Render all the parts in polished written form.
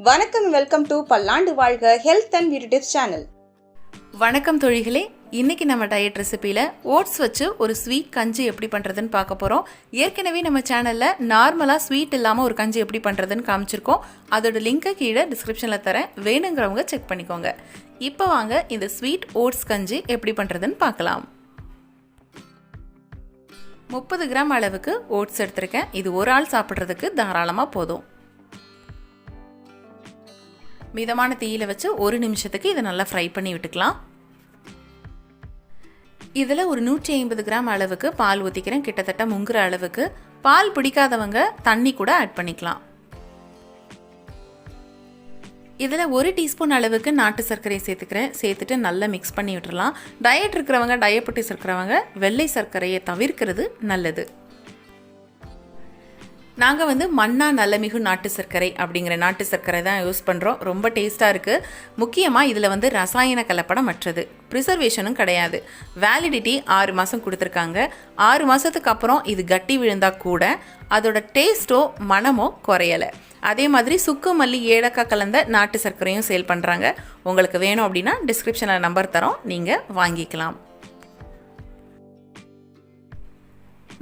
வணக்கம், welcome to பல்லாண்டு வாழ்க health and beauty tips channel. வணக்கம் தோழிகளே, இன்றைக்கி நம்ம டயட் ரெசிப்பியில் ஓட்ஸ் வச்சு ஒரு ஸ்வீட் கஞ்சி எப்படி பண்ணுறதுன்னு பார்க்க போகிறோம். ஏற்கனவே நம்ம சேனலில் நார்மலாக ஸ்வீட் இல்லாமல் ஒரு கஞ்சி எப்படி பண்ணுறதுன்னு காமிச்சிருக்கோம். அதோட லிங்க்கை கீழே டிஸ்கிரிப்ஷனில் தரேன், வேணுங்கிறவங்க செக் பண்ணிக்கோங்க. இப்போ வாங்க இந்த ஸ்வீட் ஓட்ஸ் கஞ்சி எப்படி பண்ணுறதுன்னு பார்க்கலாம். 30 கிராம் அளவுக்கு ஓட்ஸ் எடுத்திருக்கேன். இது ஒரு ஆள் சாப்பிட்றதுக்கு தாராளமாக போதும். மிதமான தீயில வச்சு 1 நிமிஷத்துக்கு இதை நல்லா ஃப்ரை பண்ணி விட்டுக்கலாம். இதில் ஒரு 150 கிராம் அளவுக்கு பால் ஊற்றிக்கிறேன். கிட்டத்தட்ட முங்குற அளவுக்கு. பால் பிடிக்காதவங்க தண்ணி கூட ஆட் பண்ணிக்கலாம். இதில் 1 டீஸ்பூன் அளவுக்கு நாட்டு சர்க்கரையை சேர்த்துக்கிறேன். சேர்த்துட்டு நல்லா மிக்ஸ் பண்ணி விட்டுடலாம். டயட் இருக்கிறவங்க, டயபெட்டிஸ் இருக்கிறவங்க வெள்ளை சர்க்கரையை தவிர்க்கிறது நல்லது. நாங்கள் மன்னா நல்லமிகு நாட்டு சர்க்கரை அப்படிங்கிற நாட்டு சர்க்கரை தான் யூஸ் பண்ணுறோம். ரொம்ப டேஸ்ட்டாக இருக்குது. முக்கியமாக இதில் ரசாயன கலப்படம் மற்றது, ப்ரிசர்வேஷனும் கிடையாது. வேலிடிட்டி 6 மாதம் கொடுத்துருக்காங்க. 6 மாதத்துக்கு அப்புறம் இது கட்டி விழுந்தால் கூட அதோட டேஸ்ட்டோ மனமோ குறையலை. அதே மாதிரி சுக்கு மல்லி ஏலக்காய் கலந்த நாட்டு சர்க்கரையும் சேல் பண்ணுறாங்க. உங்களுக்கு வேணும் அப்படின்னா டிஸ்கிரிப்ஷனில் நம்பர் தரோம், நீங்கள் வாங்கிக்கலாம்.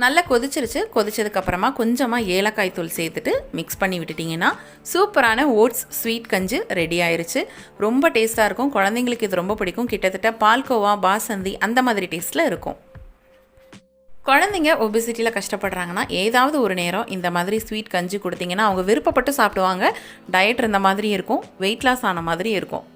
நல்லா கொதிச்சிருச்சு. கொதிச்சதுக்கப்புறமா கொஞ்சமாக ஏலக்காய் தூள் சேர்த்துட்டு மிக்ஸ் பண்ணி விட்டுட்டிங்கன்னா சூப்பரான ஓட்ஸ் ஸ்வீட் கஞ்சி ரெடி ஆயிடுச்சு. ரொம்ப டேஸ்ட்டாக இருக்கும். குழந்தைங்களுக்கு இது ரொம்ப பிடிக்கும். கிட்டத்தட்ட பால்கோவா, பாசந்தி அந்த மாதிரி டேஸ்ட்டில் இருக்கும். குழந்தைங்க ஒபிசிட்டியில் கஷ்டப்படுறாங்கன்னா ஏதாவது ஒரு நேரம் இந்த மாதிரி ஸ்வீட் கஞ்சி கொடுத்தீங்கன்னா அவங்க விருப்பப்பட்டு சாப்பிடுவாங்க. டயட் இருந்த மாதிரி இருக்கும், வெயிட் லாஸ் ஆன மாதிரி இருக்கும்.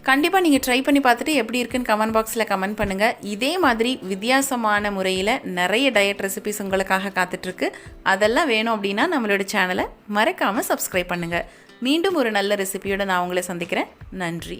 கண்டிப்பாக நீங்கள் ட்ரை பண்ணி பார்த்துட்டு எப்படி இருக்குன்னு கமெண்ட் பாக்ஸில் கமெண்ட் பண்ணுங்கள். இதே மாதிரி வித்தியாசமான முறையில் நிறைய டயட் ரெசிபிஸ் உங்களுக்காக காத்துட்ருக்கு. அதெல்லாம் வேணும் அப்படின்னா நம்மளோட சேனலை மறக்காமல் சப்ஸ்கிரைப் பண்ணுங்கள். மீண்டும் ஒரு நல்ல ரெசிபியோடு நான் உங்களை சந்திக்கிறேன். நன்றி.